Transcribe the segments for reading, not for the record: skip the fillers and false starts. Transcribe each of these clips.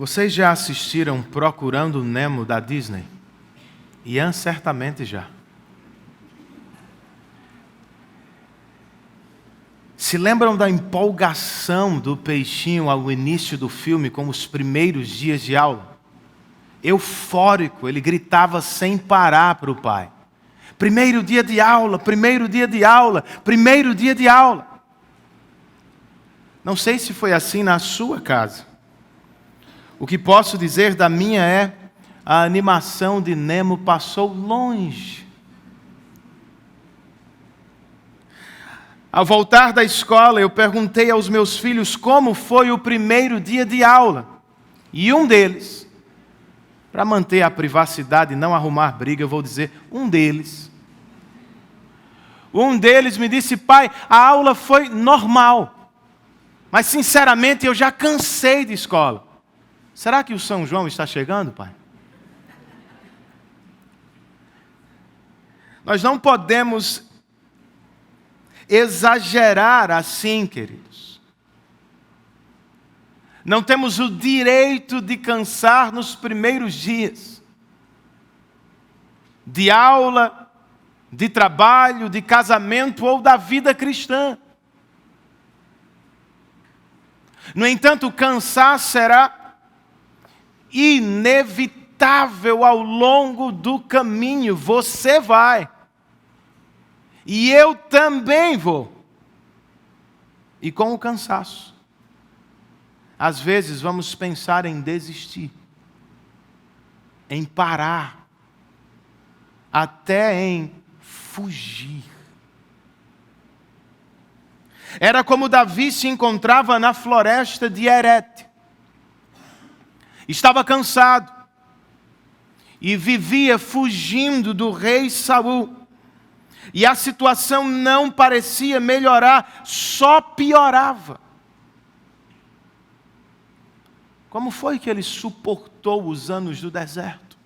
Vocês já assistiram Procurando Nemo da Disney? Ian certamente já. Se lembram da empolgação do peixinho ao início do filme, com os primeiros dias de aula? Eufórico, ele gritava sem parar para o pai. Primeiro dia de aula, primeiro dia de aula, primeiro dia de aula. Não sei se foi assim na sua casa. O que posso dizer da minha é, a animação de Nemo passou longe. Ao voltar da escola, eu perguntei aos meus filhos como foi o primeiro dia de aula. E um deles, para manter a privacidade e não arrumar briga, eu vou dizer, um deles me disse: pai, a aula foi normal, mas sinceramente eu já cansei de escola. Será que o São João está chegando, pai? Nós não podemos exagerar assim, queridos. Não temos o direito de cansar nos primeiros dias de aula, de trabalho, de casamento ou da vida cristã. No entanto, cansar será inevitável ao longo do caminho. Você vai. E eu também vou. E com o cansaço, às vezes vamos pensar em desistir, em parar, até em fugir. Era como Davi se encontrava na floresta de Herete. Estava cansado e vivia fugindo do rei Saul. E a situação não parecia melhorar, só piorava. Como foi que ele suportou os anos do deserto?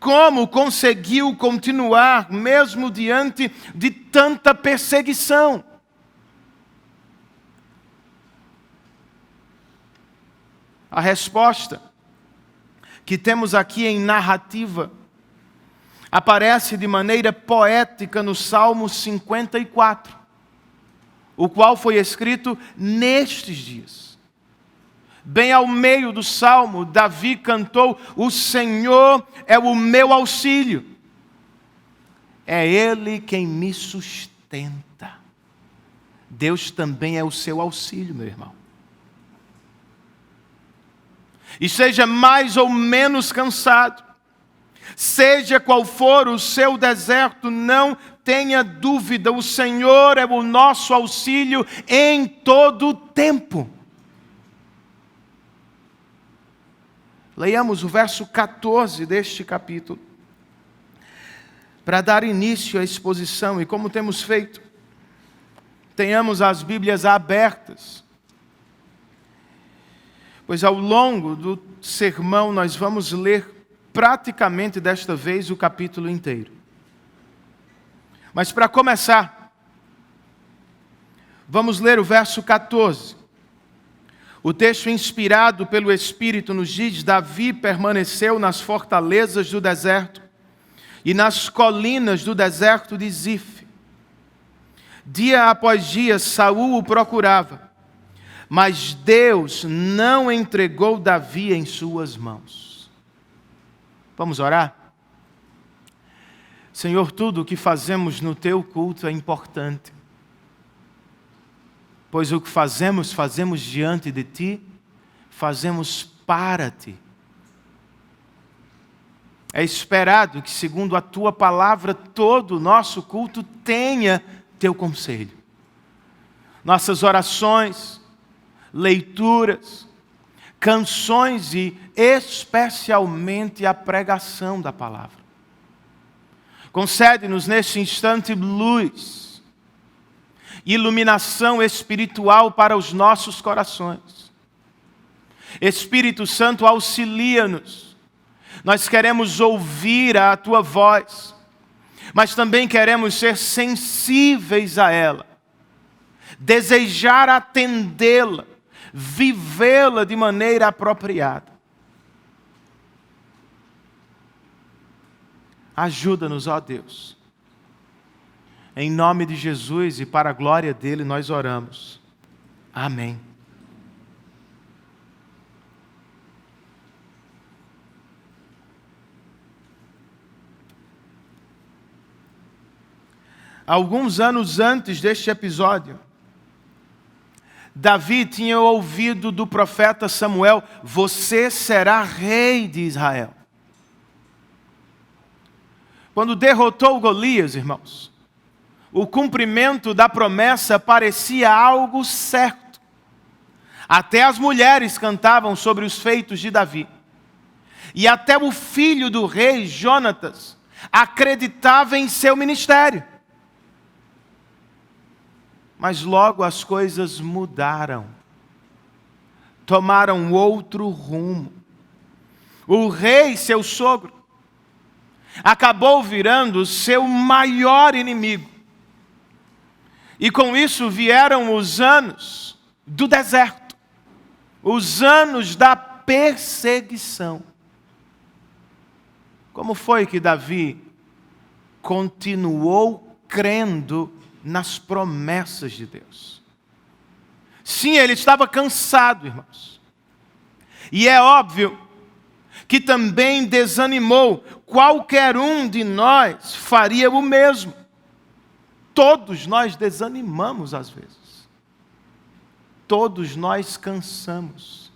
Como conseguiu continuar mesmo diante de tanta perseguição? A resposta que temos aqui em narrativa aparece de maneira poética no Salmo 54, o qual foi escrito nestes dias. Bem ao meio do Salmo, Davi cantou: o Senhor é o meu auxílio, é Ele quem me sustenta. Deus também é o seu auxílio, meu irmão. E seja mais ou menos cansado, seja qual for o seu deserto, não tenha dúvida, o Senhor é o nosso auxílio em todo o tempo. Leiamos o verso 14 deste capítulo, para dar início à exposição, e como temos feito, tenhamos as Bíblias abertas, pois ao longo do sermão nós vamos ler praticamente desta vez o capítulo inteiro. Mas para começar, vamos ler o verso 14. O texto inspirado pelo Espírito nos diz: Davi permaneceu nas fortalezas do deserto e nas colinas do deserto de Zif. Dia após dia Saul o procurava, mas Deus não entregou Davi em suas mãos. Vamos orar? Senhor, tudo o que fazemos no Teu culto é importante, pois o que fazemos, fazemos diante de Ti, fazemos para Ti. É esperado que, segundo a Tua palavra, todo o nosso culto tenha Teu conselho. Nossas orações, leituras, canções e especialmente a pregação da palavra. Concede-nos neste instante luz, iluminação espiritual para os nossos corações. Espírito Santo, auxilia-nos. Nós queremos ouvir a Tua voz, mas também queremos ser sensíveis a ela, desejar atendê-la, vivê-la de maneira apropriada. Ajuda-nos, ó Deus. Em nome de Jesus e para a glória dele nós oramos. Amém. Alguns anos antes deste episódio, Davi tinha ouvido do profeta Samuel: você será rei de Israel. Quando derrotou Golias, irmãos, o cumprimento da promessa parecia algo certo. Até as mulheres cantavam sobre os feitos de Davi. E até o filho do rei, Jonatas, acreditava em seu ministério. Mas logo as coisas mudaram. Tomaram outro rumo. O rei, seu sogro, acabou virando seu maior inimigo. E com isso vieram os anos do deserto. Os anos da perseguição. Como foi que Davi continuou crendo nas promessas de Deus? Sim, ele estava cansado, irmãos. E é óbvio que também desanimou. Qualquer um de nós faria o mesmo. Todos nós desanimamos às vezes. Todos nós cansamos.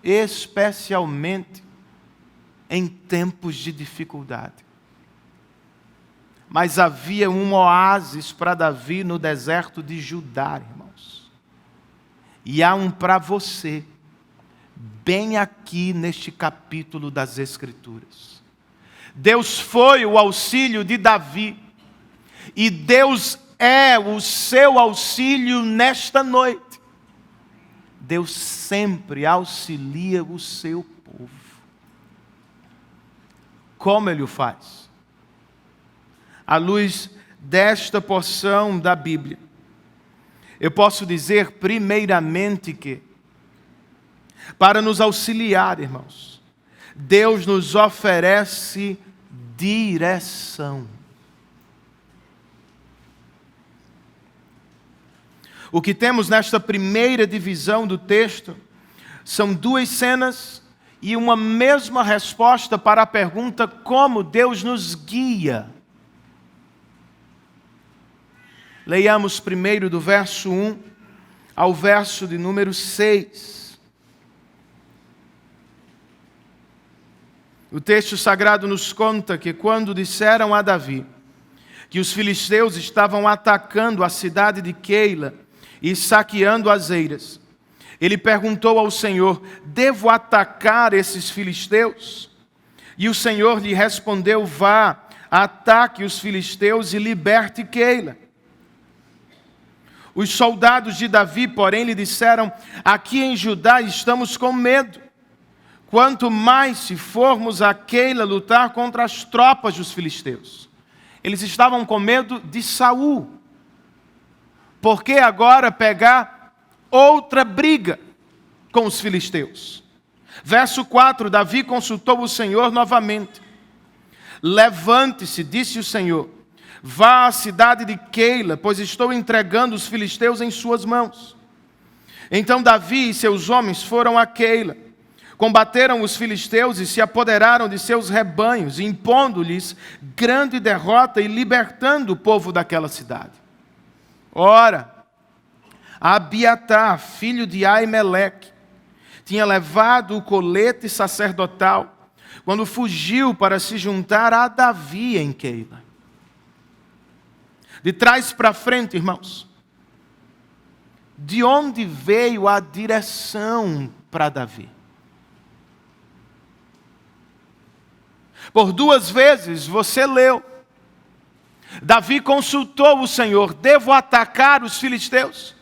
Especialmente em tempos de dificuldade. Mas havia um oásis para Davi no deserto de Judá, irmãos. E há um para você, bem aqui neste capítulo das Escrituras. Deus foi o auxílio de Davi. E Deus é o seu auxílio nesta noite. Deus sempre auxilia o seu povo. Como Ele o faz? À luz desta porção da Bíblia, eu posso dizer primeiramente que, para nos auxiliar, irmãos, Deus nos oferece direção. O que temos nesta primeira divisão do texto são duas cenas e uma mesma resposta para a pergunta: como Deus nos guia? Leiamos primeiro do verso 1 ao verso de número 6. O texto sagrado nos conta que quando disseram a Davi que os filisteus estavam atacando a cidade de Keila e saqueando as eiras, ele perguntou ao Senhor: devo atacar esses filisteus? E o Senhor lhe respondeu: vá, ataque os filisteus e liberte Keila. Os soldados de Davi, porém, lhe disseram: aqui em Judá estamos com medo. Quanto mais se formos a Keila lutar contra as tropas dos filisteus. Eles estavam com medo de Saul. Por que agora pegar outra briga com os filisteus? Verso 4, Davi consultou o Senhor novamente. Levante-se, disse o Senhor, vá à cidade de Keila, pois estou entregando os filisteus em suas mãos. Então Davi e seus homens foram a Keila, combateram os filisteus e se apoderaram de seus rebanhos, impondo-lhes grande derrota e libertando o povo daquela cidade. Ora, Abiatar, filho de Aimeleque, tinha levado o colete sacerdotal quando fugiu para se juntar a Davi em Keila. De trás para frente, irmãos, de onde veio a direção para Davi? Por duas vezes você leu, Davi consultou o Senhor: devo atacar os filisteus?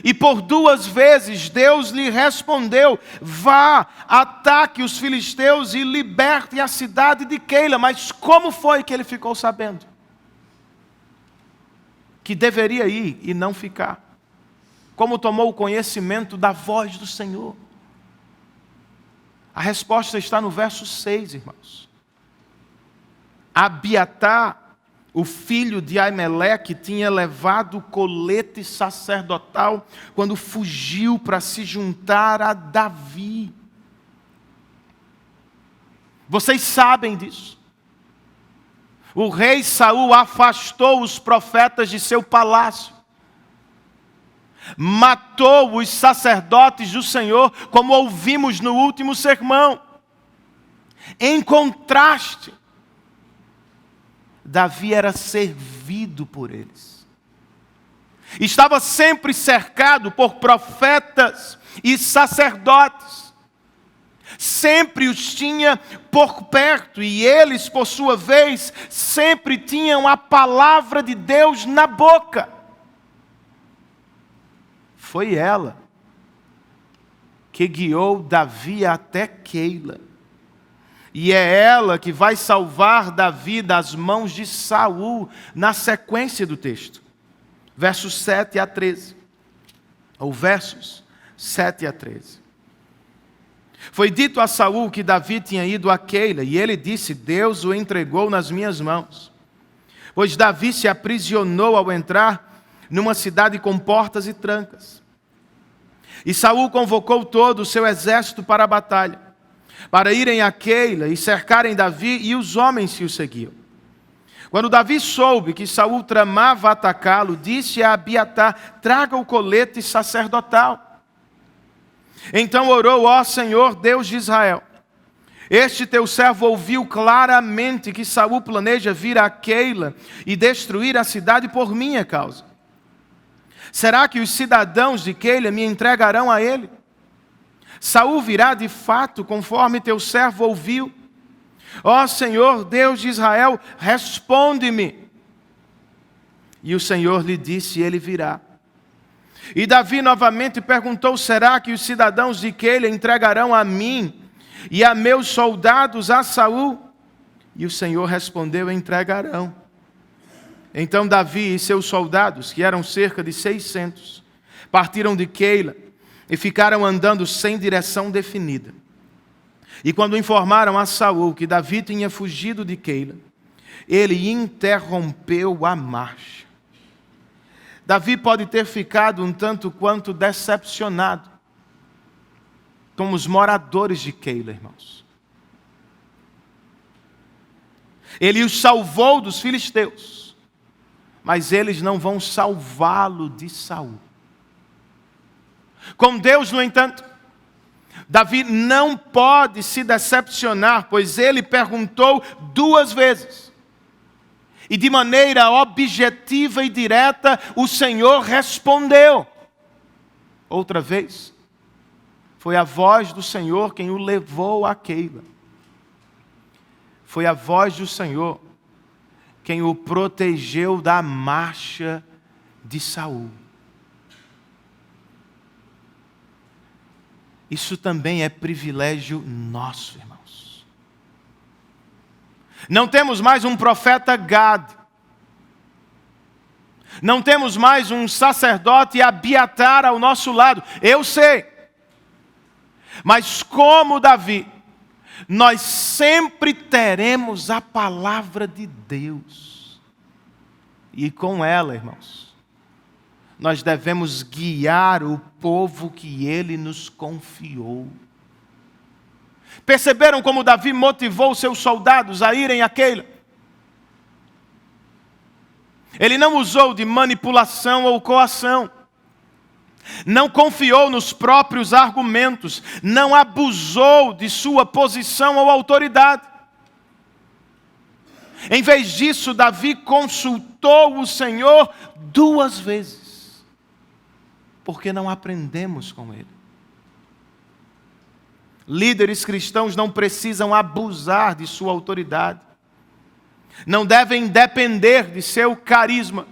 E por duas vezes Deus lhe respondeu: vá, ataque os filisteus e liberte a cidade de Keila. Mas como foi que ele ficou sabendo que deveria ir e não ficar? como tomou conhecimento da voz do Senhor? A resposta está no verso 6, irmãos. Abiatar, o filho de Aimeleque, tinha levado o colete sacerdotal quando fugiu para se juntar a Davi. Vocês sabem disso. O rei Saul afastou os profetas de seu palácio. Matou os sacerdotes do Senhor, como ouvimos no último sermão. Em contraste, Davi era servido por eles. Estava sempre cercado por profetas e sacerdotes. Sempre os tinha por perto, e eles, por sua vez, sempre tinham a palavra de Deus na boca. Foi ela que guiou Davi até Keila. E é ela que vai salvar Davi das mãos de Saul, na sequência do texto. Versos 7 a 13. Ou versos 7 a 13. Foi dito a Saul que Davi tinha ido a Keila, e ele disse: Deus o entregou nas minhas mãos. Pois Davi se aprisionou ao entrar numa cidade com portas e trancas. E Saul convocou todo o seu exército para a batalha, para irem a Keila e cercarem Davi e os homens que o seguiam. Quando Davi soube que Saul tramava atacá-lo, disse a Abiatar: traga o colete sacerdotal. Então orou: ó Senhor, Deus de Israel, este teu servo ouviu claramente que Saul planeja vir a Keila e destruir a cidade por minha causa. Será que os cidadãos de Keila me entregarão a ele? Saul virá de fato, conforme teu servo ouviu? Ó Senhor, Deus de Israel, responde-me. E o Senhor lhe disse: ele virá. E Davi novamente perguntou: será que os cidadãos de Keila entregarão a mim e a meus soldados a Saul? E o Senhor respondeu: entregarão. Então Davi e seus soldados, que eram cerca de 600, partiram de Keila e ficaram andando sem direção definida. E quando informaram a Saul que Davi tinha fugido de Keila, ele interrompeu a marcha. Davi pode ter ficado um tanto quanto decepcionado com os moradores de Keila, irmãos. Ele os salvou dos filisteus, mas eles não vão salvá-lo de Saul. Com Deus, no entanto, Davi não pode se decepcionar, pois ele perguntou 2 vezes. E de maneira objetiva e direta, o Senhor respondeu. Outra vez, foi a voz do Senhor quem o levou a Keila. Foi a voz do Senhor quem o protegeu da marcha de Saul. Isso também é privilégio nosso, irmãos. Não temos mais um profeta Gad. Não temos mais um sacerdote Abiatar ao nosso lado. Eu sei. Mas como Davi, nós sempre teremos a palavra de Deus. E com ela, irmãos, nós devemos guiar o povo que Ele nos confiou. Perceberam como Davi motivou seus soldados a irem a Keila? Ele não usou de manipulação ou coação. Não confiou nos próprios argumentos. Não abusou de sua posição ou autoridade. Em vez disso, Davi consultou o Senhor 2 vezes. Porque não aprendemos com ele. Líderes cristãos não precisam abusar de sua autoridade. Não devem depender de seu carisma.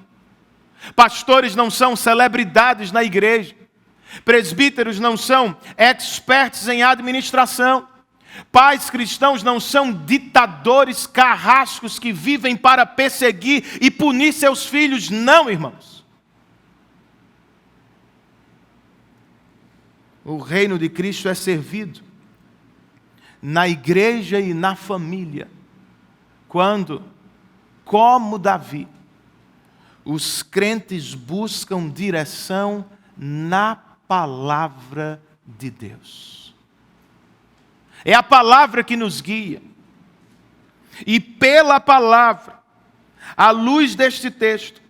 Pastores não são celebridades na igreja. Presbíteros não são experts em administração. Pais cristãos não são ditadores carrascos que vivem para perseguir e punir seus filhos. Não, irmãos. o reino de Cristo é servido na igreja e na família, quando, como Davi, os crentes buscam direção na palavra de Deus. É a palavra que nos guia. E pela palavra, à luz deste texto,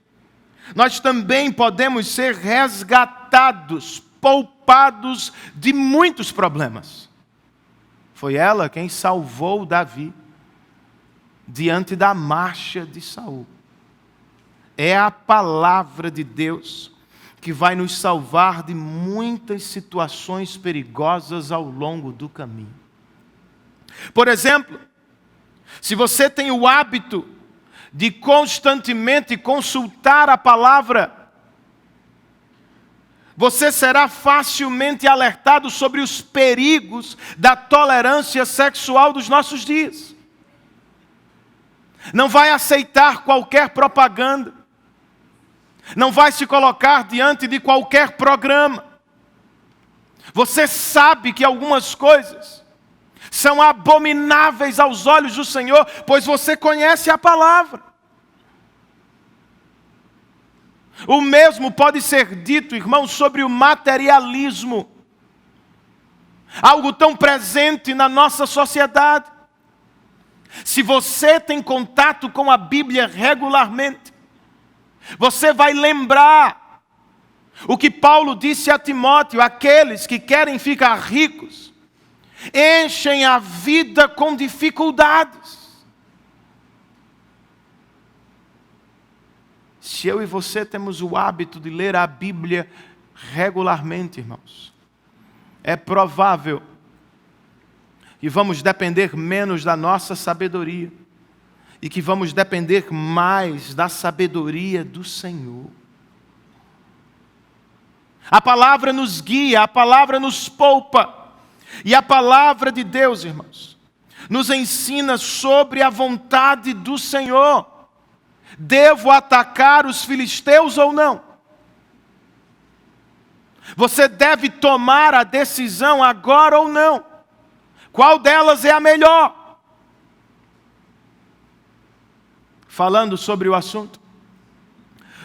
nós também podemos ser resgatados, poupados de muitos problemas. Foi ela quem salvou Davi diante da marcha de Saul. É a palavra de Deus que vai nos salvar de muitas situações perigosas ao longo do caminho. Por exemplo, se você tem o hábito de constantemente consultar a palavra, você será facilmente alertado sobre os perigos da tolerância sexual dos nossos dias. Não vai aceitar qualquer propaganda. Não vai se colocar diante de qualquer programa. Você sabe que algumas coisas são abomináveis aos olhos do Senhor, pois você conhece a palavra. O mesmo pode ser dito, irmãos, sobre o materialismo. Algo tão presente na nossa sociedade. Se você tem contato com a Bíblia regularmente, você vai lembrar o que Paulo disse a Timóteo: aqueles que querem ficar ricos, enchem a vida com dificuldades. Se eu e você temos o hábito de ler a Bíblia regularmente, irmãos, é provável que vamos depender menos da nossa sabedoria e que vamos depender mais da sabedoria do Senhor. A palavra nos guia, a palavra nos poupa. E a palavra de Deus, irmãos, nos ensina sobre a vontade do Senhor. Devo atacar os filisteus ou não? Você deve tomar a decisão agora ou não? Qual delas é a melhor? Falando sobre o assunto,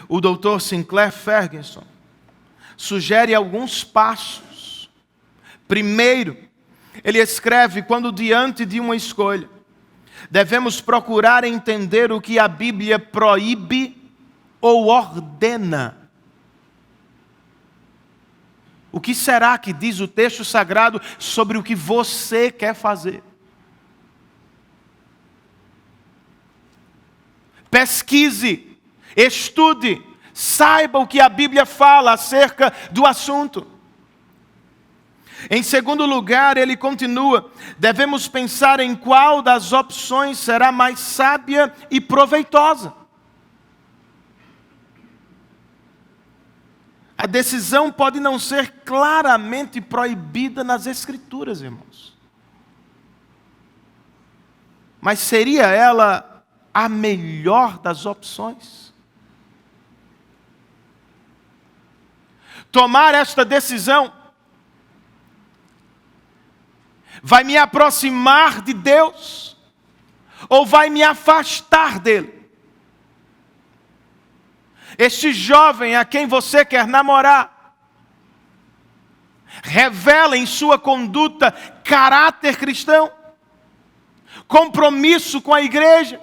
o Dr. Sinclair Ferguson sugere alguns passos. Primeiro, ele escreve: quando diante de uma escolha, devemos procurar entender o que a Bíblia proíbe ou ordena. O que será que diz o texto sagrado sobre o que você quer fazer? Pesquise, estude, saiba o que a Bíblia fala acerca do assunto. Em segundo lugar, ele continua: devemos pensar em qual das opções será mais sábia e proveitosa. A decisão pode não ser claramente proibida nas Escrituras, irmãos. Mas seria ela a melhor das opções? Tomar esta decisão vai me aproximar de Deus ou vai me afastar dele? Este jovem a quem você quer namorar revela em sua conduta caráter cristão, compromisso com a igreja,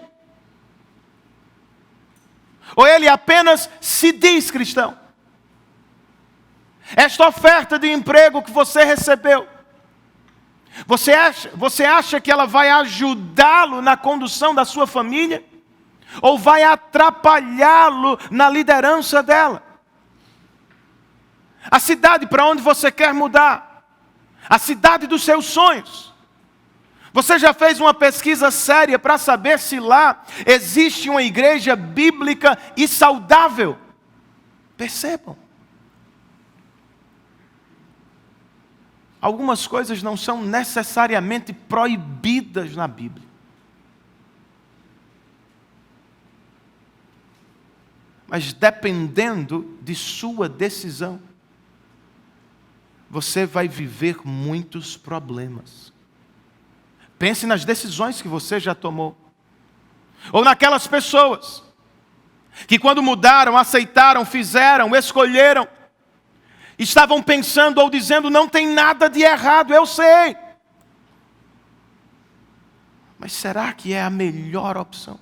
ou ele apenas se diz cristão? Esta oferta de emprego que você recebeu, você acha que ela vai ajudá-lo na condução da sua família? Ou vai atrapalhá-lo na liderança dela? A cidade para onde você quer mudar, a cidade dos seus sonhos, você já fez uma pesquisa séria para saber se lá existe uma igreja bíblica e saudável? Percebam, algumas coisas não são necessariamente proibidas na Bíblia. Mas dependendo de sua decisão, você vai viver muitos problemas. Pense nas decisões que você já tomou. Ou naquelas pessoas que quando mudaram, aceitaram, fizeram, escolheram, estavam pensando ou dizendo, não tem nada de errado, eu sei. Mas será que é a melhor opção?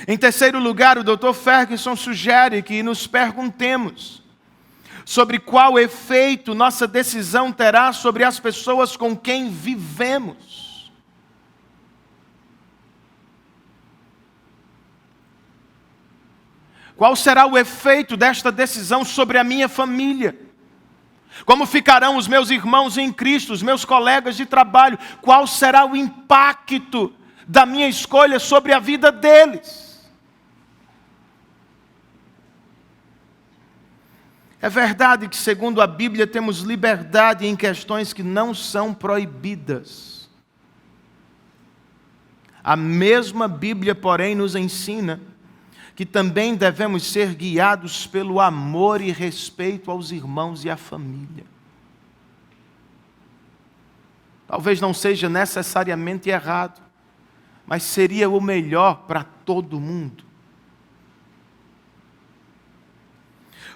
Em terceiro lugar, o Dr. Ferguson sugere que nos perguntemos sobre qual efeito nossa decisão terá sobre as pessoas com quem vivemos. Qual será o efeito desta decisão sobre a minha família? Como ficarão os meus irmãos em Cristo, os meus colegas de trabalho? Qual será o impacto da minha escolha sobre a vida deles? É verdade que, segundo a Bíblia, temos liberdade em questões que não são proibidas. A mesma Bíblia, porém, nos ensina que também devemos ser guiados pelo amor e respeito aos irmãos e à família. Talvez não seja necessariamente errado, mas seria o melhor para todo mundo.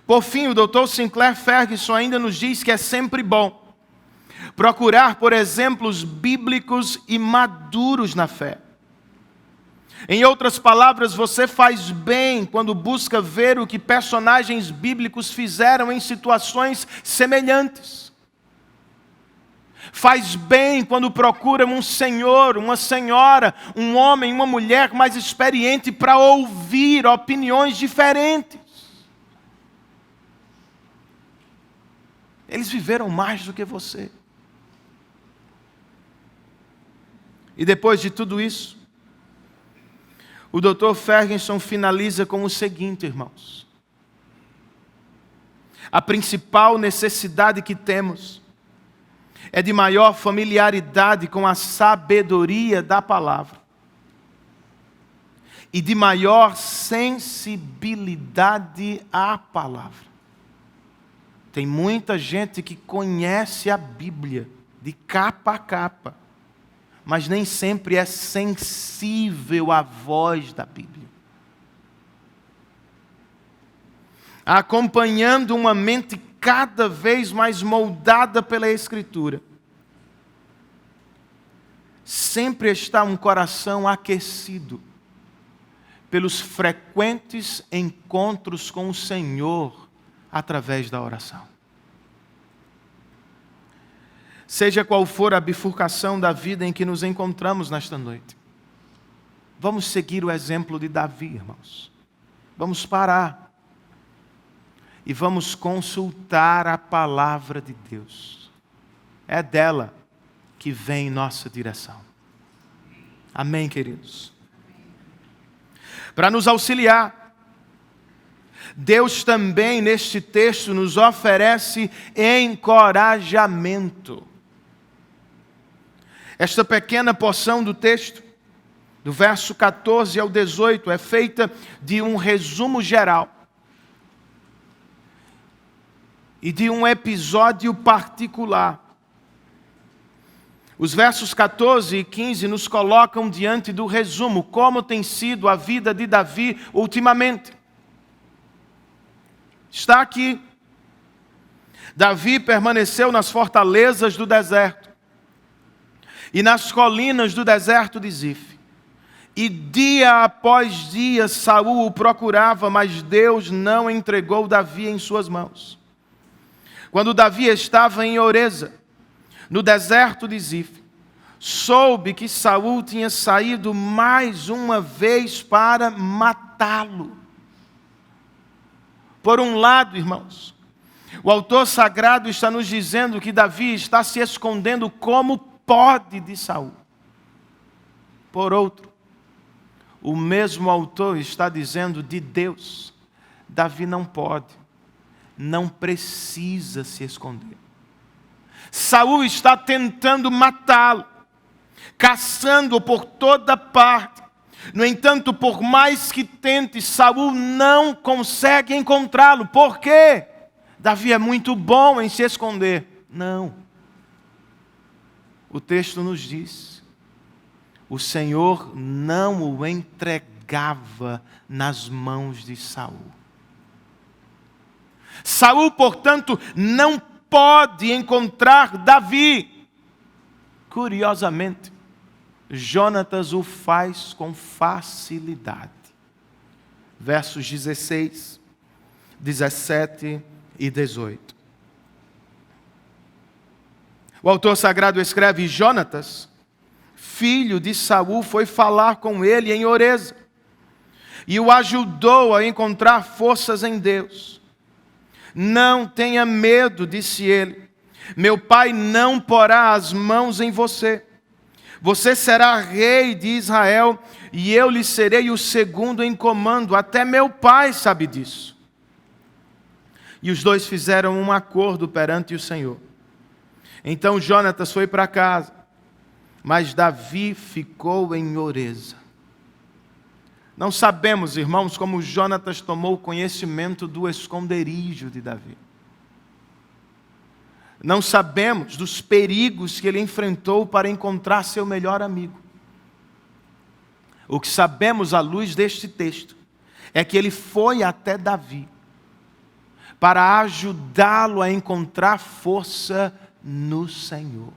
Por fim, o Dr. Sinclair Ferguson ainda nos diz que é sempre bom procurar por exemplos bíblicos e maduros na fé. Em outras palavras, você faz bem quando busca ver o que personagens bíblicos fizeram em situações semelhantes. Faz bem quando procura um senhor, uma senhora, um homem, uma mulher mais experiente para ouvir opiniões diferentes. Eles viveram mais do que você. E depois de tudo isso, o Dr. Ferguson finaliza com o seguinte, irmãos. A principal necessidade que temos é de maior familiaridade com a sabedoria da palavra e de maior sensibilidade à palavra. Tem muita gente que conhece a Bíblia de capa a capa, mas nem sempre é sensível à voz da Bíblia. Acompanhando uma mente cada vez mais moldada pela Escritura, sempre está um coração aquecido pelos frequentes encontros com o Senhor através da oração. Seja qual for a bifurcação da vida em que nos encontramos nesta noite, vamos seguir o exemplo de Davi, irmãos. Vamos parar e vamos consultar a palavra de Deus. É dela que vem nossa direção. Amém, queridos? Para nos auxiliar, Deus também neste texto nos oferece encorajamento. Esta pequena porção do texto, do verso 14 ao 18, é feita de um resumo geral e de um episódio particular. Os versos 14 e 15 nos colocam diante do resumo, como tem sido a vida de Davi ultimamente. Está aqui. Davi permaneceu nas fortalezas do deserto e nas colinas do deserto de Zif. E dia após dia Saul o procurava, mas Deus não entregou Davi em suas mãos. Quando Davi estava em Oreza, no deserto de Zif, soube que Saul tinha saído mais uma vez para matá-lo. Por um lado, irmãos, o autor sagrado está nos dizendo que Davi está se escondendo como pode de Saul. Por outro, o mesmo autor está dizendo de Deus, Davi não pode, não precisa se esconder. Saul está tentando matá-lo, caçando-o por toda parte, No entanto, por mais que tente, Saul não consegue encontrá-lo. Por quê? Davi é muito bom em se esconder. Não. O texto nos diz: o Senhor não o entregava nas mãos de Saul. Saul, portanto, não pode encontrar Davi. Curiosamente, Jonatas o faz com facilidade. Versos 16, 17 e 18. O autor sagrado escreve: Jonatas, filho de Saul, foi falar com ele em Oreza e o ajudou a encontrar forças em Deus. Não tenha medo, disse ele. Meu pai não porá as mãos em você. Você será rei de Israel e eu lhe serei o segundo em comando. Até meu pai sabe disso. E os dois fizeram um acordo perante o Senhor. Então Jonatas foi para casa, mas Davi ficou em Oreza. Não sabemos, irmãos, como Jonatas tomou conhecimento do esconderijo de Davi. Não sabemos dos perigos que ele enfrentou para encontrar seu melhor amigo. O que sabemos à luz deste texto é que ele foi até Davi para ajudá-lo a encontrar força no Senhor.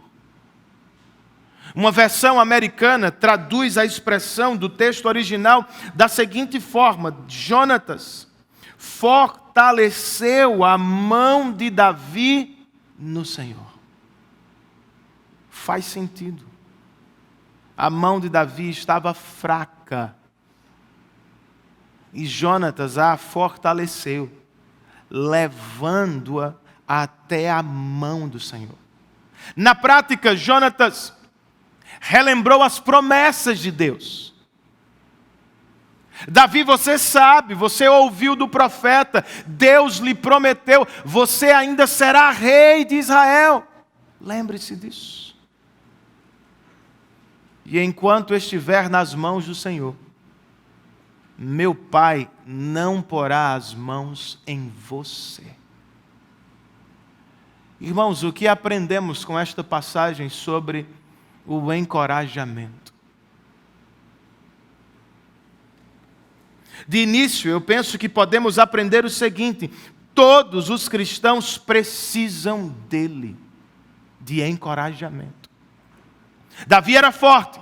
Uma versão americana traduz a expressão do texto original da seguinte forma: Jonatas fortaleceu a mão de Davi no Senhor. Faz sentido. A mão de Davi estava fraca e Jonatas a fortaleceu, levando-a até a mão do Senhor. Na prática, Jonatas relembrou as promessas de Deus. Davi, você sabe, você ouviu do profeta, Deus lhe prometeu, você ainda será rei de Israel. Lembre-se disso. E enquanto estiver nas mãos do Senhor, meu pai não porá as mãos em você. Irmãos, o que aprendemos com esta passagem sobre o encorajamento? De início, eu penso que podemos aprender o seguinte: todos os cristãos precisam dele, de encorajamento. Davi era forte,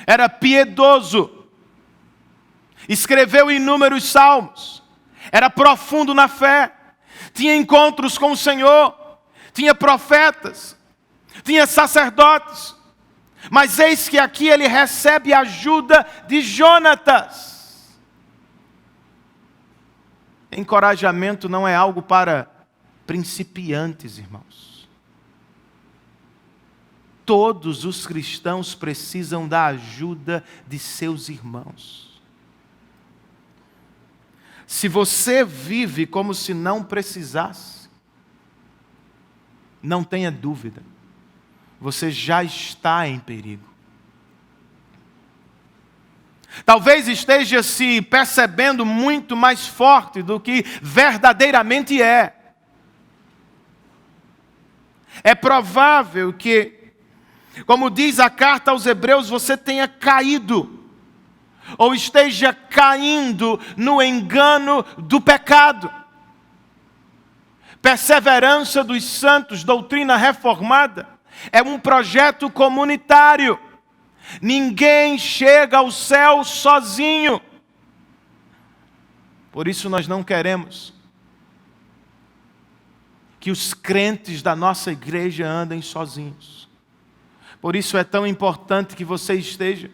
era piedoso, escreveu inúmeros salmos, era profundo na fé, tinha encontros com o Senhor, tinha profetas, tinha sacerdotes, mas eis que aqui ele recebe a ajuda de Jonatas. Encorajamento não é algo para principiantes, irmãos. Todos os cristãos precisam da ajuda de seus irmãos. Se você vive como se não precisasse, não tenha dúvida, você já está em perigo. Talvez esteja se percebendo muito mais forte do que verdadeiramente é. É provável que, como diz a carta aos Hebreus, você tenha caído, ou esteja caindo no engano do pecado. Perseverança dos Santos, doutrina reformada, é um projeto comunitário. Ninguém chega ao céu sozinho. Por isso nós não queremos que os crentes da nossa igreja andem sozinhos. Por isso é tão importante que você esteja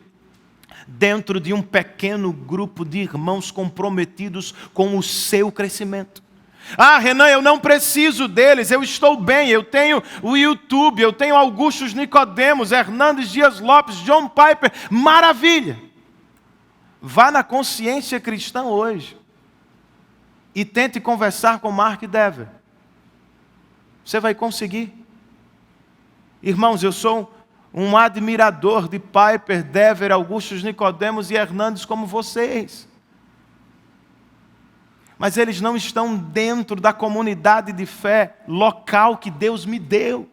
dentro de um pequeno grupo de irmãos comprometidos com o seu crescimento. Ah, Renan, eu não preciso deles, eu estou bem, eu tenho o YouTube, eu tenho Augustus Nicodemos, Hernandes Dias Lopes, John Piper, maravilha! Vá na Consciência Cristã hoje e tente conversar com Mark Dever. Você vai conseguir. Irmãos, eu sou um admirador de Piper, Dever, Augustus Nicodemos e Hernandes como vocês. Mas eles não estão dentro da comunidade de fé local que Deus me deu.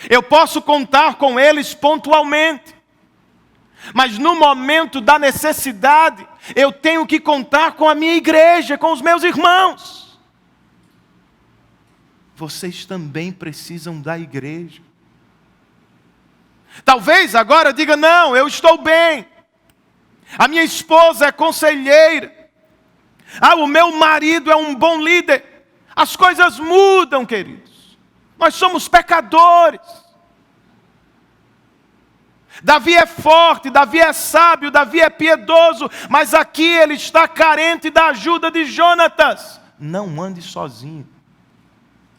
Eu posso contar com eles pontualmente, mas no momento da necessidade, eu tenho que contar com a minha igreja, com os meus irmãos. Vocês também precisam da igreja. Talvez agora diga, não, eu estou bem. A minha esposa é conselheira. O meu marido é um bom líder. As coisas mudam, queridos. Nós somos pecadores. Davi é forte, Davi é sábio, Davi é piedoso, mas aqui ele está carente da ajuda de Jonatas. Não ande sozinho.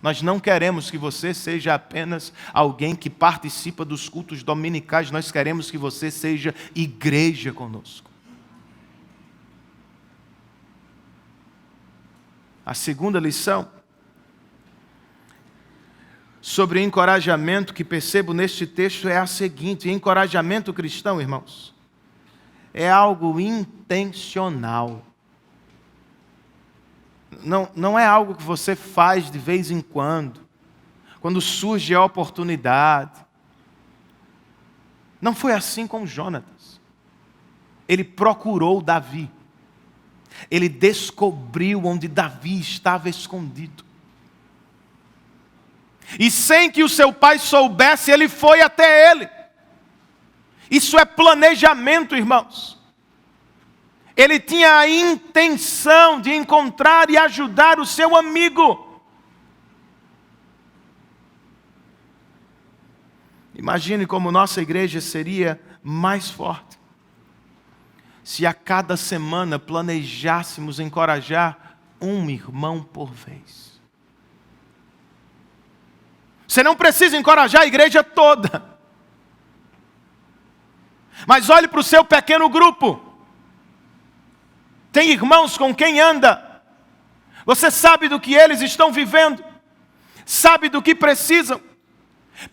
Nós não queremos que você seja apenas alguém que participa dos cultos dominicais, nós queremos que você seja igreja conosco. A segunda lição sobre encorajamento que percebo neste texto é a seguinte: encorajamento cristão, irmãos, é algo intencional. Não é algo que você faz de vez em quando surge a oportunidade. Não foi assim com Jonatas. Ele procurou Davi. Ele descobriu onde Davi estava escondido. E sem que o seu pai soubesse, ele foi até ele. Isso é planejamento, irmãos. Ele tinha a intenção de encontrar e ajudar o seu amigo. Imagine como nossa igreja seria mais forte se a cada semana planejássemos encorajar um irmão por vez. Você não precisa encorajar a igreja toda. Mas olhe para o seu pequeno grupo. Tem irmãos com quem anda. Você sabe do que eles estão vivendo. Sabe do que precisam.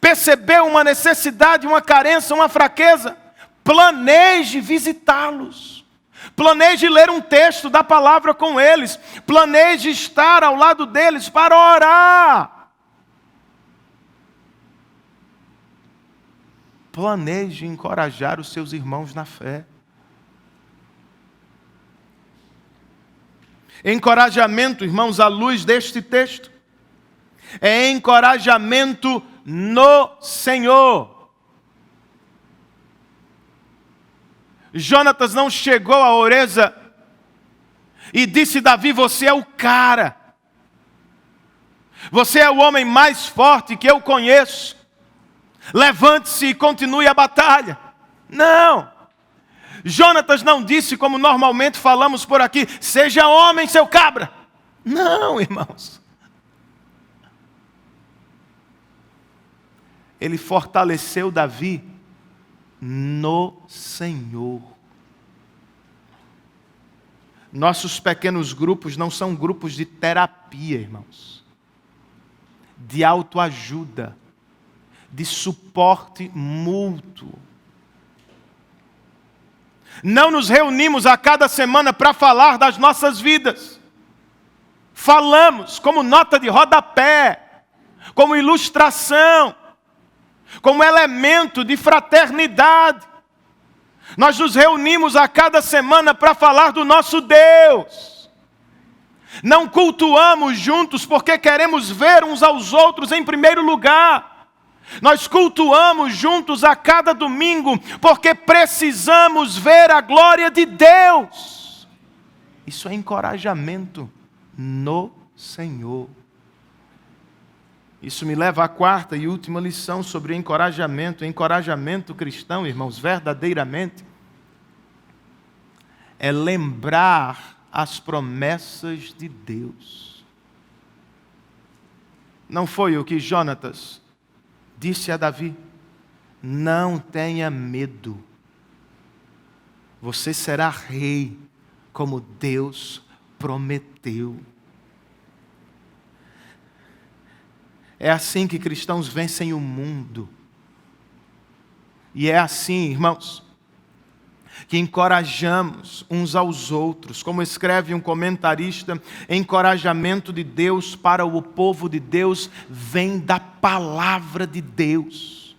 Percebeu uma necessidade, uma carência, uma fraqueza. Planeje visitá-los. Planeje ler um texto da palavra com eles. Planeje estar ao lado deles para orar. Planeje encorajar os seus irmãos na fé. Encorajamento, irmãos, à luz deste texto, é encorajamento no Senhor. Jonatas não chegou a Oreza e disse: Davi, você é o cara. Você é o homem mais forte que eu conheço. Levante-se e continue a batalha. Não. Jonatas não disse, como normalmente falamos por aqui, seja homem, seu cabra. Não, irmãos. Ele fortaleceu Davi no Senhor. Nossos pequenos grupos não são grupos de terapia, irmãos. De autoajuda. De suporte mútuo. Não nos reunimos a cada semana para falar das nossas vidas. Falamos como nota de rodapé, como ilustração, como elemento de fraternidade. Nós nos reunimos a cada semana para falar do nosso Deus. Não cultuamos juntos porque queremos ver uns aos outros em primeiro lugar. Nós cultuamos juntos a cada domingo porque precisamos ver a glória de Deus. Isso é encorajamento no Senhor. Isso me leva à quarta e última lição sobre encorajamento. Encorajamento cristão, irmãos, verdadeiramente, é lembrar as promessas de Deus. Não foi o que Jonatas disse a Davi: não tenha medo. Você será rei, como Deus prometeu. É assim que cristãos vencem o mundo. E é assim, irmãos, que encorajamos uns aos outros. Como escreve um comentarista, encorajamento de Deus para o povo de Deus vem da palavra de Deus.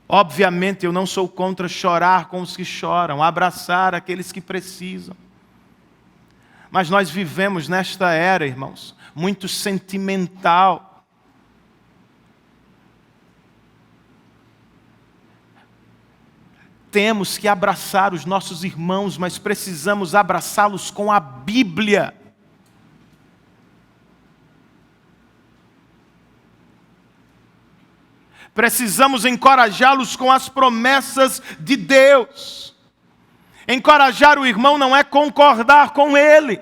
Obviamente eu não sou contra chorar com os que choram, abraçar aqueles que precisam. Mas nós vivemos nesta era, irmãos, muito sentimental. Temos que abraçar os nossos irmãos, mas precisamos abraçá-los com a Bíblia. Precisamos encorajá-los com as promessas de Deus. Encorajar o irmão não é concordar com ele.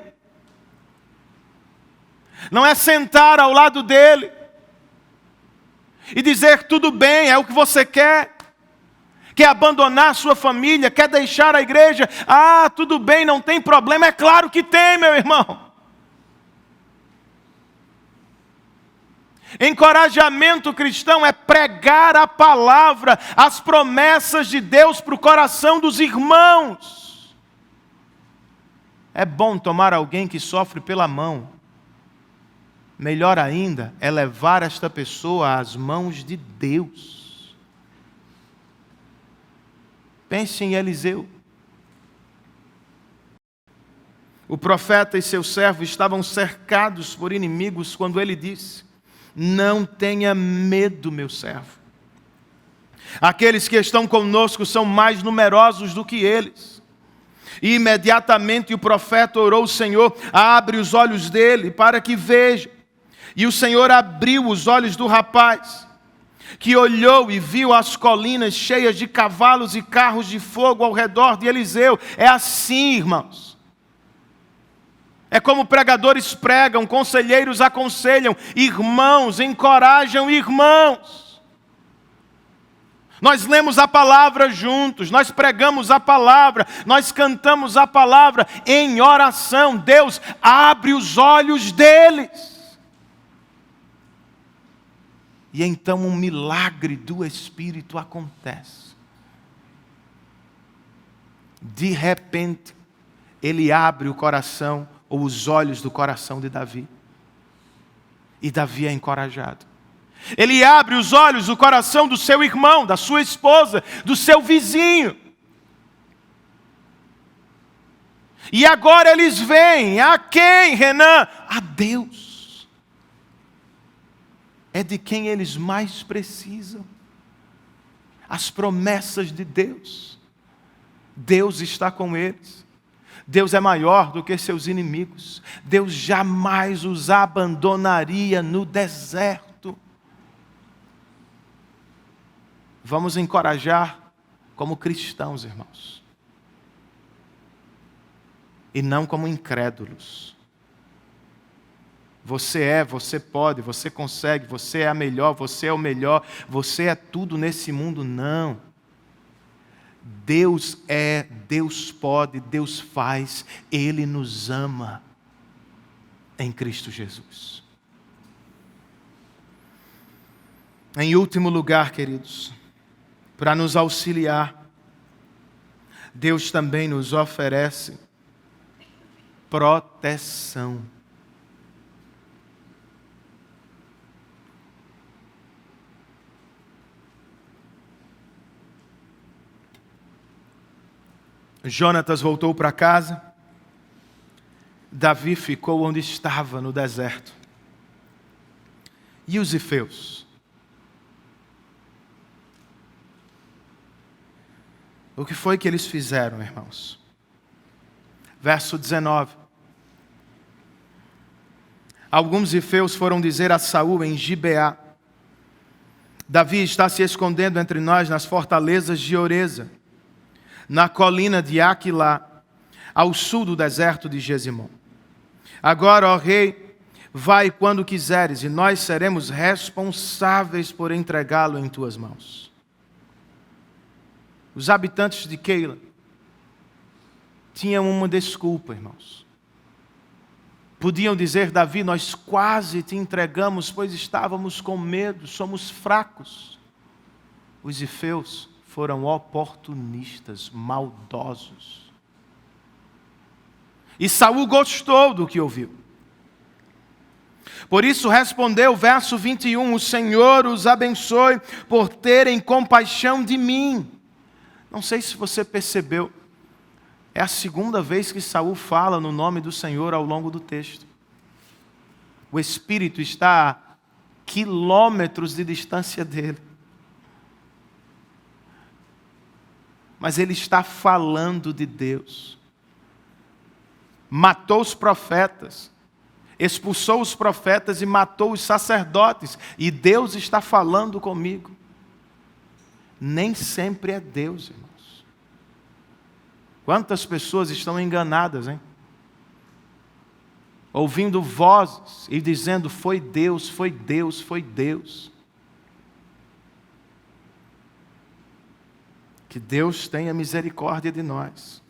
Não é sentar ao lado dele e dizer tudo bem, é o que você quer. Quer abandonar sua família, quer deixar a igreja? Ah, tudo bem, não tem problema. É claro que tem, meu irmão. Encorajamento cristão é pregar a palavra, as promessas de Deus para o coração dos irmãos. É bom tomar alguém que sofre pela mão. Melhor ainda é levar esta pessoa às mãos de Deus. Pense em Eliseu. O profeta e seu servo estavam cercados por inimigos quando ele disse: não tenha medo, meu servo. Aqueles que estão conosco são mais numerosos do que eles. E imediatamente o profeta orou ao Senhor: abre os olhos dele para que veja. E o Senhor abriu os olhos do rapaz, que olhou e viu as colinas cheias de cavalos e carros de fogo ao redor de Eliseu. É assim, irmãos. É como pregadores pregam, conselheiros aconselham, irmãos encorajam irmãos. Nós lemos a palavra juntos, nós pregamos a palavra, nós cantamos a palavra em oração. Deus abre os olhos deles. E então um milagre do Espírito acontece. De repente, ele abre o coração, ou os olhos do coração de Davi. E Davi é encorajado. Ele abre os olhos do coração do seu irmão, da sua esposa, do seu vizinho. E agora eles veem a quem, Renan? A Deus. É de quem eles mais precisam. As promessas de Deus. Deus está com eles. Deus é maior do que seus inimigos. Deus jamais os abandonaria no deserto. Vamos encorajar como cristãos, irmãos. E não como incrédulos. Você pode, você consegue, você é a melhor, você é o melhor, você é tudo nesse mundo. Não. Deus é, Deus pode, Deus faz, Ele nos ama em Cristo Jesus. Em último lugar, queridos, para nos auxiliar, Deus também nos oferece proteção. Jonatas voltou para casa. Davi ficou onde estava, no deserto. E os ifeus? O que foi que eles fizeram, irmãos? Verso 19. Alguns ifeus foram dizer a Saul em Gibeá: Davi está se escondendo entre nós nas fortalezas de Oreza, na colina de Aquilá, ao sul do deserto de Gesimon. Agora, ó rei, vai quando quiseres, e nós seremos responsáveis por entregá-lo em tuas mãos. Os habitantes de Keila tinham uma desculpa, irmãos. Podiam dizer: Davi, nós quase te entregamos, pois estávamos com medo, somos fracos. Os ifeus foram oportunistas, maldosos. E Saul gostou do que ouviu. Por isso respondeu, verso 21, o Senhor os abençoe por terem compaixão de mim. Não sei se você percebeu, é a segunda vez que Saul fala no nome do Senhor ao longo do texto. O Espírito está a quilômetros de distância dele. Mas ele está falando de Deus. Matou os profetas, expulsou os profetas e matou os sacerdotes. E Deus está falando comigo. Nem sempre é Deus, irmãos. Quantas pessoas estão enganadas, hein? Ouvindo vozes e dizendo, foi Deus, foi Deus, foi Deus. Que Deus tenha misericórdia de nós.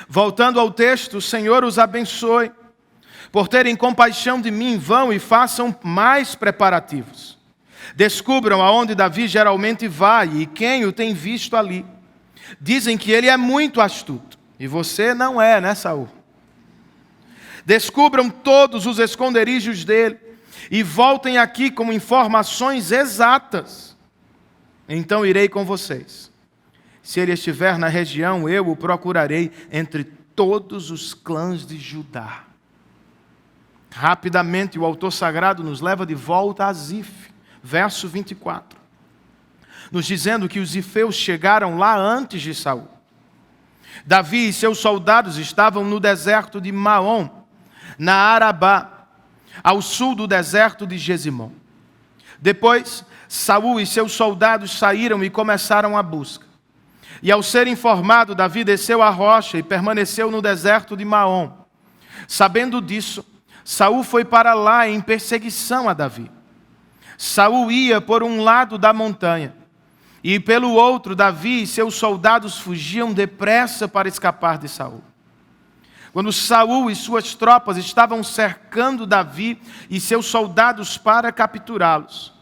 Voltando ao texto, o Senhor os abençoe por terem compaixão de mim, vão e façam mais preparativos. Descubram aonde Davi geralmente vai e quem o tem visto ali. Dizem que ele é muito astuto, e você não é, né, Saul? Descubram todos os esconderijos dele e voltem aqui com informações exatas. Então irei com vocês. Se ele estiver na região, eu o procurarei entre todos os clãs de Judá. Rapidamente, o autor sagrado nos leva de volta a Zif, verso 24. Nos dizendo que os zifeus chegaram lá antes de Saul. Davi e seus soldados estavam no deserto de Maom, na Arabá, ao sul do deserto de Gesimom. Depois, Saul e seus soldados saíram e começaram a busca. E ao ser informado, Davi desceu a rocha e permaneceu no deserto de Maom. Sabendo disso, Saul foi para lá em perseguição a Davi. Saul ia por um lado da montanha, e pelo outro Davi e seus soldados fugiam depressa para escapar de Saul. Quando Saul e suas tropas estavam cercando Davi e seus soldados para capturá-los,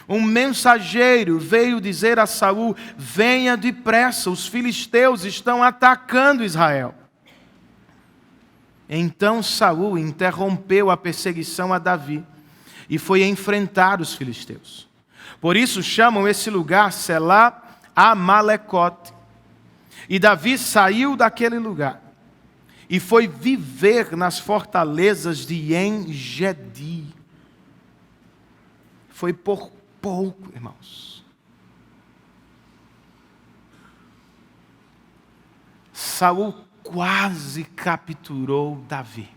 um mensageiro veio dizer a Saul, venha depressa, os filisteus estão atacando Israel. Então Saul interrompeu a perseguição a Davi e foi enfrentar os filisteus. Por isso chamam esse lugar Selá Amalecote. E Davi saiu daquele lugar e foi viver nas fortalezas de En-Gedi. Foi por pouco, irmãos. Saul quase capturou Davi.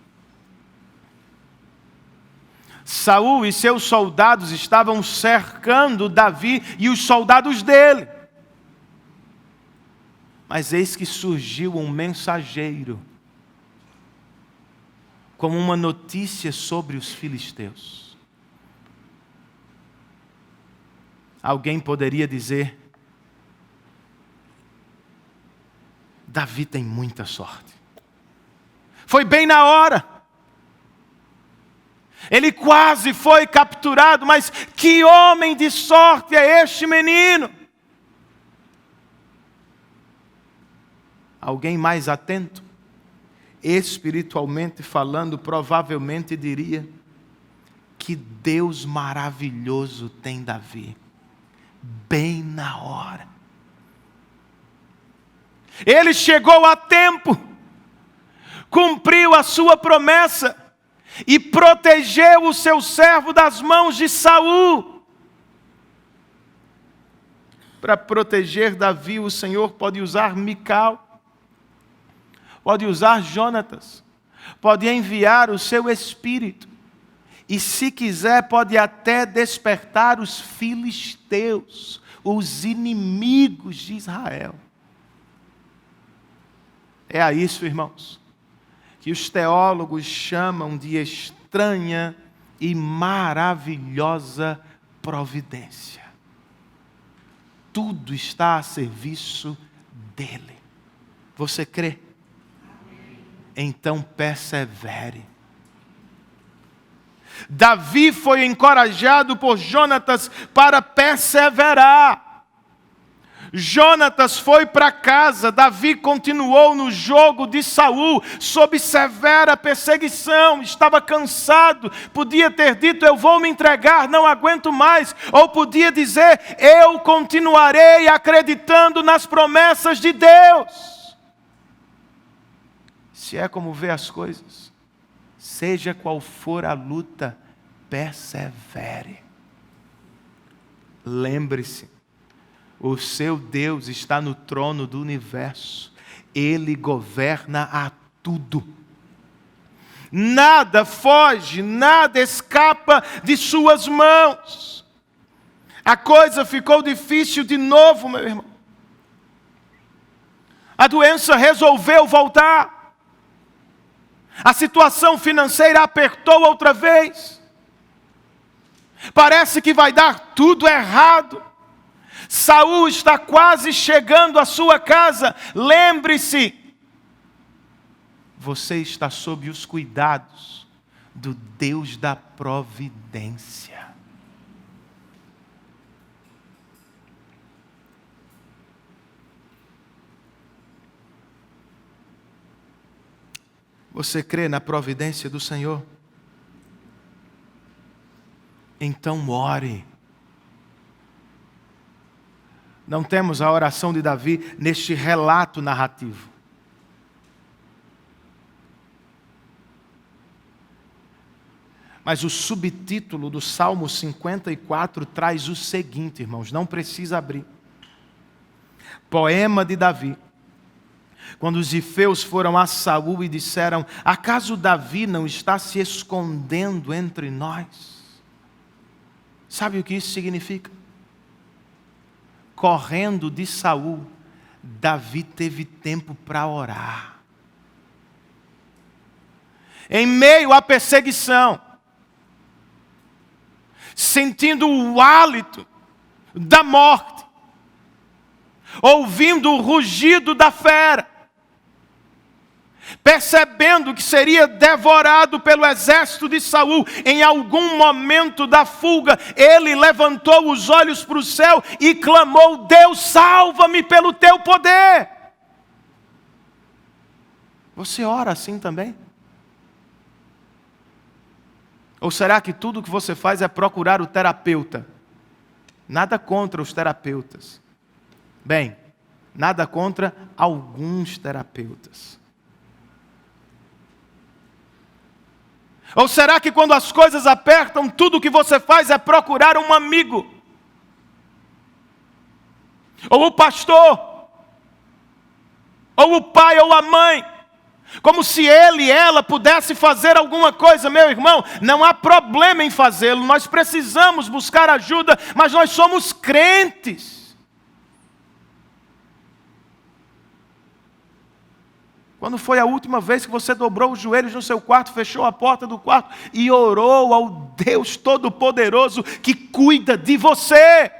Saul e seus soldados estavam cercando Davi e os soldados dele. Mas eis que surgiu um mensageiro com uma notícia sobre os filisteus. Alguém poderia dizer, Davi tem muita sorte. Foi bem na hora. Ele quase foi capturado, mas que homem de sorte é este menino? Alguém mais atento, espiritualmente falando, provavelmente diria, que Deus maravilhoso tem Davi, bem na hora. Ele chegou a tempo, cumpriu a sua promessa e protegeu o seu servo das mãos de Saul. Para proteger Davi, o Senhor pode usar Mical, pode usar Jonatas, pode enviar o seu espírito. E se quiser, pode até despertar os filisteus, os inimigos de Israel. É a isso, irmãos, que os teólogos chamam de estranha e maravilhosa providência. Tudo está a serviço dele. Você crê? Então persevere. Davi foi encorajado por Jonatas para perseverar. Jonatas foi para casa, Davi continuou no jogo de Saul, sob severa perseguição, estava cansado, podia ter dito, eu vou me entregar, não aguento mais, ou podia dizer, eu continuarei acreditando nas promessas de Deus. Se é como vê as coisas, seja qual for a luta, persevere. Lembre-se, o seu Deus está no trono do universo. Ele governa a tudo. Nada foge, nada escapa de suas mãos. A coisa ficou difícil de novo, meu irmão. A doença resolveu voltar. A situação financeira apertou outra vez. Parece que vai dar tudo errado. Saul está quase chegando à sua casa. Lembre-se, você está sob os cuidados do Deus da providência. Você crê na providência do Senhor? Então ore. Não temos a oração de Davi neste relato narrativo. Mas o subtítulo do Salmo 54 traz o seguinte, irmãos, não precisa abrir. Poema de Davi. Quando os ifeus foram a Saul e disseram, acaso Davi não está se escondendo entre nós? Sabe o que isso significa? Correndo de Saul, Davi teve tempo para orar. Em meio à perseguição, sentindo o hálito da morte, ouvindo o rugido da fera, percebendo que seria devorado pelo exército de Saul, em algum momento da fuga, ele levantou os olhos para o céu e clamou, Deus, salva-me pelo teu poder. Você ora assim também? Ou será que tudo que você faz é procurar o terapeuta? Nada contra os terapeutas. Bem, nada contra alguns terapeutas. Ou será que quando as coisas apertam, tudo o que você faz é procurar um amigo? Ou o pastor? Ou o pai ou a mãe? Como se ele e ela pudesse fazer alguma coisa, meu irmão, não há problema em fazê-lo, nós precisamos buscar ajuda, mas nós somos crentes. Quando foi a última vez que você dobrou os joelhos no seu quarto, fechou a porta do quarto e orou ao Deus Todo-Poderoso que cuida de você?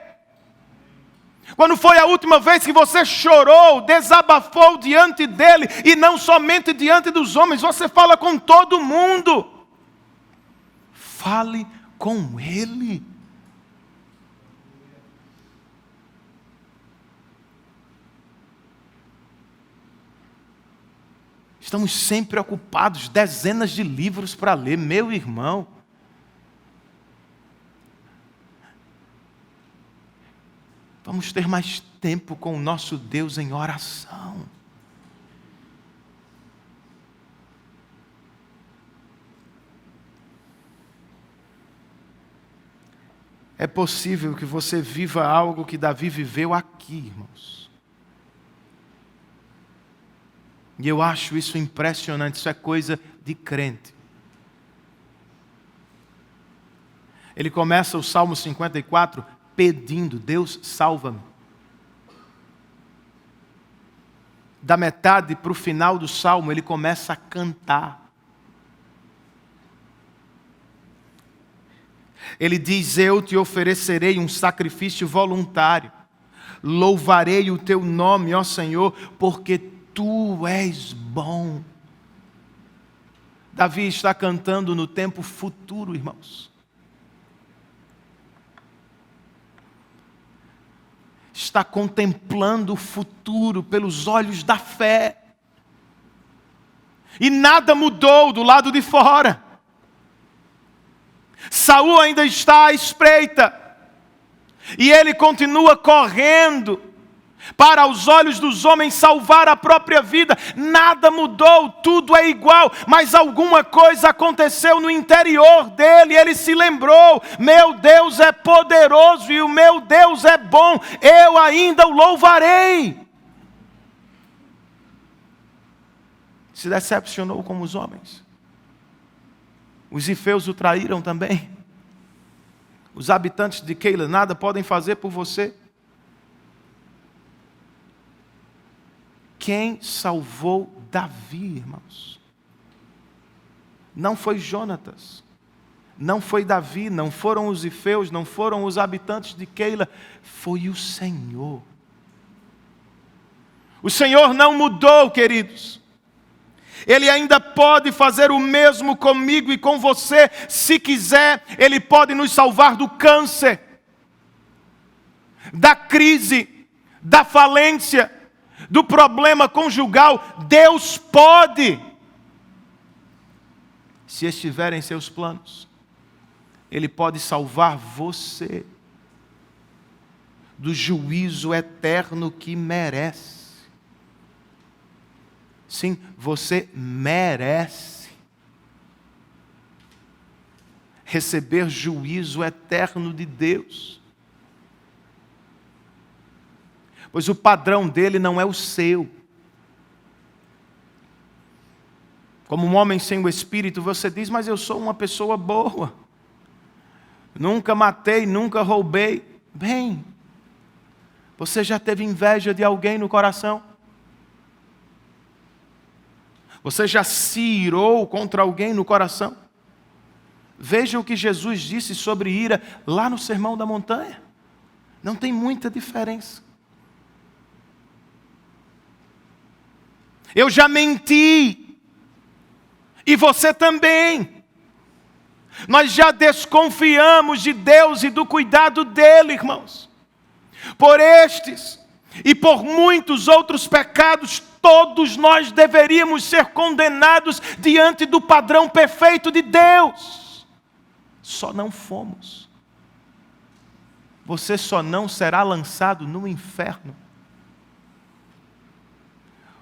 Quando foi a última vez que você chorou, desabafou diante dele e não somente diante dos homens, você fala com todo mundo. Fale com ele. Estamos sempre ocupados, dezenas de livros para ler, meu irmão. Vamos ter mais tempo com o nosso Deus em oração. É possível que você viva algo que Davi viveu aqui, irmãos. E eu acho isso impressionante, isso é coisa de crente. Ele começa o Salmo 54 pedindo, Deus salva-me. Da metade para o final do Salmo, ele começa a cantar. Ele diz, eu te oferecerei um sacrifício voluntário. Louvarei o teu nome, ó Senhor, porque tu és bom. Davi está cantando no tempo futuro, irmãos. está contemplando o futuro pelos olhos da fé. E nada mudou do lado de fora. Saul ainda está à espreita. E ele continua correndo para aos olhos dos homens salvar a própria vida. Nada mudou, tudo é igual, mas alguma coisa aconteceu no interior dele. Ele se lembrou: meu Deus é poderoso e o meu Deus é bom, eu ainda o louvarei. Se decepcionou com os homens. Os ifeus o traíram também. Os habitantes de Keila nada podem fazer por você. Quem salvou Davi, irmãos? Não foi Jonatas, não foi Davi, não foram os ifeus, não foram os habitantes de Keila, foi o Senhor. O Senhor não mudou, queridos. Ele ainda pode fazer o mesmo comigo e com você. Se quiser, Ele pode nos salvar do câncer, da crise, da falência, do problema conjugal. Deus pode. Se estiver em seus planos, Ele pode salvar você do juízo eterno que merece. Sim, você merece receber juízo eterno de Deus. Pois o padrão dele não é o seu. Como um homem sem o Espírito, você diz: mas eu sou uma pessoa boa. Nunca matei, nunca roubei. Bem, você já teve inveja de alguém no coração? Você já se irou contra alguém no coração? Veja o que Jesus disse sobre ira lá no Sermão da Montanha. Não tem muita diferença. Eu já menti. E você também. Nós já desconfiamos de Deus e do cuidado dEle, irmãos. Por estes e por muitos outros pecados, todos nós deveríamos ser condenados diante do padrão perfeito de Deus. Só não fomos. Você só não será lançado no inferno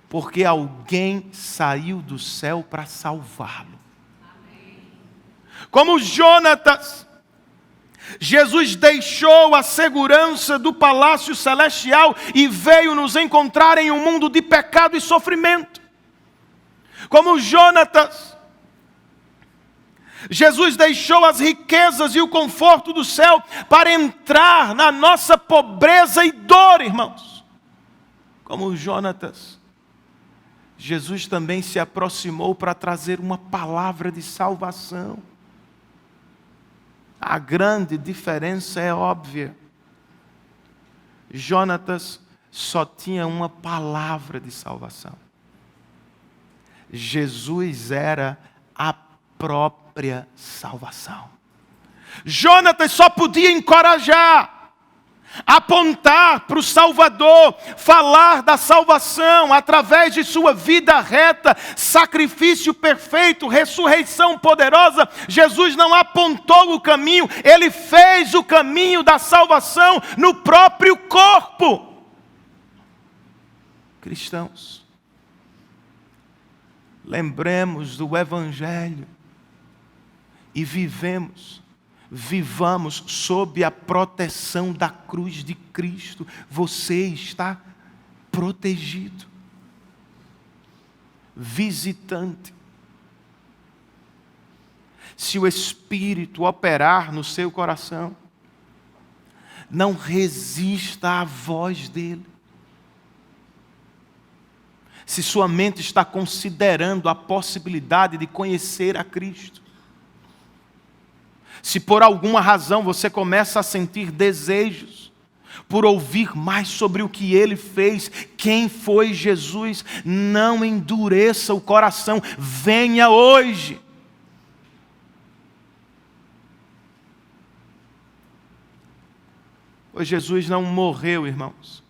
porque alguém saiu do céu para salvá-lo. Como Jonatas, Jesus deixou a segurança do palácio celestial e veio nos encontrar em um mundo de pecado e sofrimento. Como Jonatas, Jesus deixou as riquezas e o conforto do céu para entrar na nossa pobreza e dor, irmãos. Como Jonatas, Jesus também se aproximou para trazer uma palavra de salvação. A grande diferença é óbvia. Jonatas só tinha uma palavra de salvação. Jesus era a própria salvação. Jonatas só podia encorajar, apontar para o Salvador, falar da salvação através de sua vida reta, sacrifício perfeito, ressurreição poderosa. Jesus não apontou o caminho, Ele fez o caminho da salvação no próprio corpo. Cristãos, lembremos do Evangelho e vivamos sob a proteção da cruz de Cristo. Você está protegido. Visitante. Se o Espírito operar no seu coração, não resista à voz dele. Se sua mente está considerando a possibilidade de conhecer a Cristo, se por alguma razão você começa a sentir desejos por ouvir mais sobre o que Ele fez, quem foi Jesus, não endureça o coração, venha hoje. Pois Jesus não morreu, irmãos,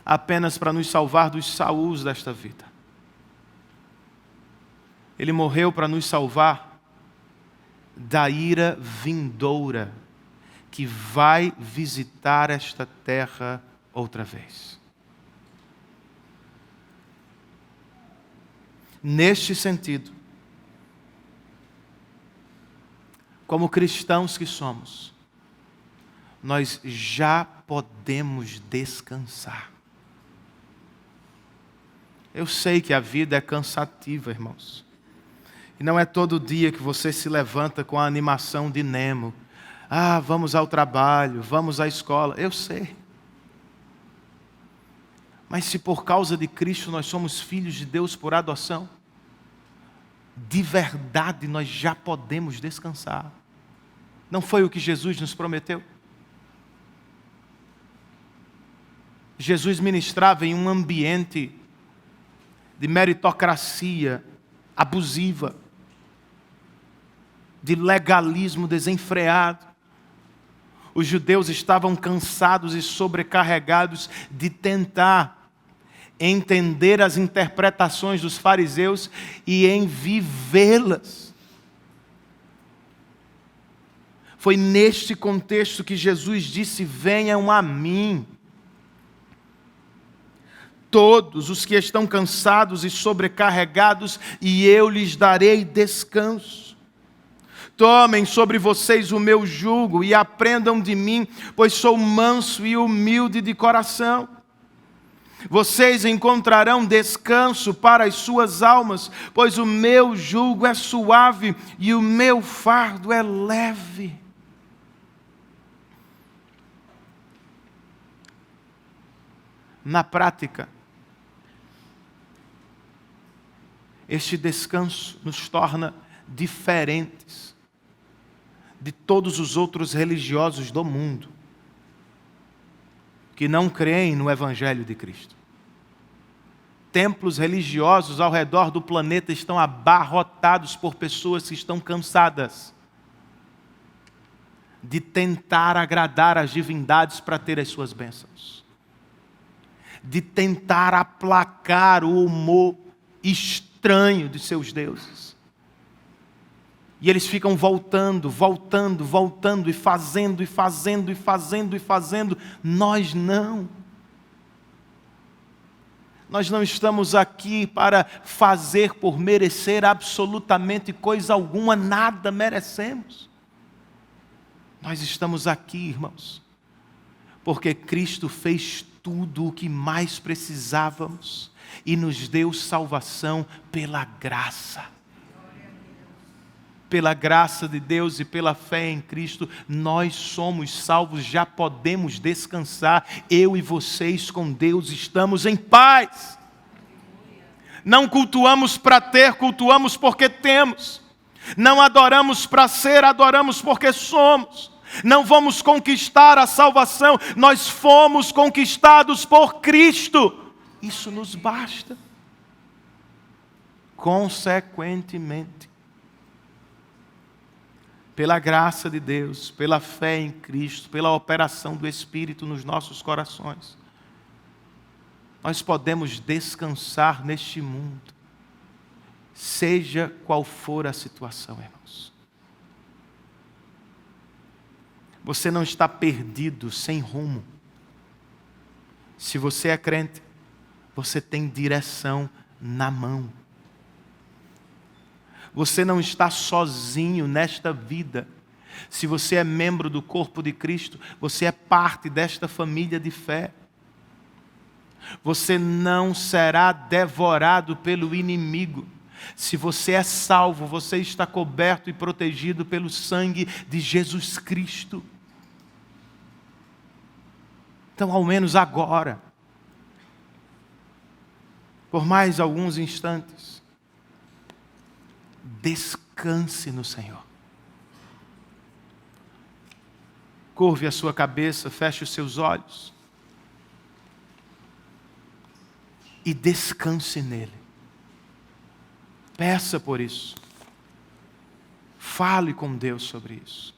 apenas para nos salvar dos Sauls desta vida. Ele morreu para nos salvar da ira vindoura que vai visitar esta terra outra vez. Neste sentido, como cristãos que somos, nós já podemos descansar. Eu sei que a vida é cansativa, irmãos. E não é todo dia que você se levanta com a animação de Nemo. Ah, vamos ao trabalho, vamos à escola. Eu sei. Mas se por causa de Cristo nós somos filhos de Deus por adoção, de verdade nós já podemos descansar. Não foi o que Jesus nos prometeu? Jesus ministrava em um ambiente de meritocracia abusiva, de legalismo desenfreado. Os judeus estavam cansados e sobrecarregados de tentar entender as interpretações dos fariseus e em vivê-las. Foi neste contexto que Jesus disse: venham a mim, todos os que estão cansados e sobrecarregados, e eu lhes darei descanso. Tomem sobre vocês o meu jugo e aprendam de mim, pois sou manso e humilde de coração. Vocês encontrarão descanso para as suas almas, pois o meu jugo é suave e o meu fardo é leve. Na prática, este descanso nos torna diferentes de todos os outros religiosos do mundo que não creem no Evangelho de Cristo. Templos religiosos ao redor do planeta estão abarrotados por pessoas que estão cansadas de tentar agradar as divindades para ter as suas bênçãos, de tentar aplacar o humor estranho de seus deuses. E eles ficam voltando e fazendo. Nós não. Nós não estamos aqui para fazer por merecer absolutamente coisa alguma, nada merecemos. Nós estamos aqui, irmãos, porque Cristo fez tudo o que mais precisávamos e nos deu salvação pela graça. Pela graça de Deus e pela fé em Cristo, nós somos salvos, já podemos descansar. Eu e vocês com Deus estamos em paz. Não cultuamos para ter, cultuamos porque temos. Não adoramos para ser, adoramos porque somos. Não vamos conquistar a salvação, nós fomos conquistados por Cristo. Isso nos basta. Consequentemente, pela graça de Deus, pela fé em Cristo, pela operação do Espírito nos nossos corações, nós podemos descansar neste mundo, seja qual for a situação, irmãos. Você não está perdido, sem rumo. Se você é crente, você tem direção na mão. Você não está sozinho nesta vida. Se você é membro do corpo de Cristo, você é parte desta família de fé. Você não será devorado pelo inimigo. Se você é salvo, você está coberto e protegido pelo sangue de Jesus Cristo. Então, ao menos agora, por mais alguns instantes, descanse no Senhor. Curve a sua cabeça, feche os seus olhos e descanse nele. Peça por isso. Fale com Deus sobre isso.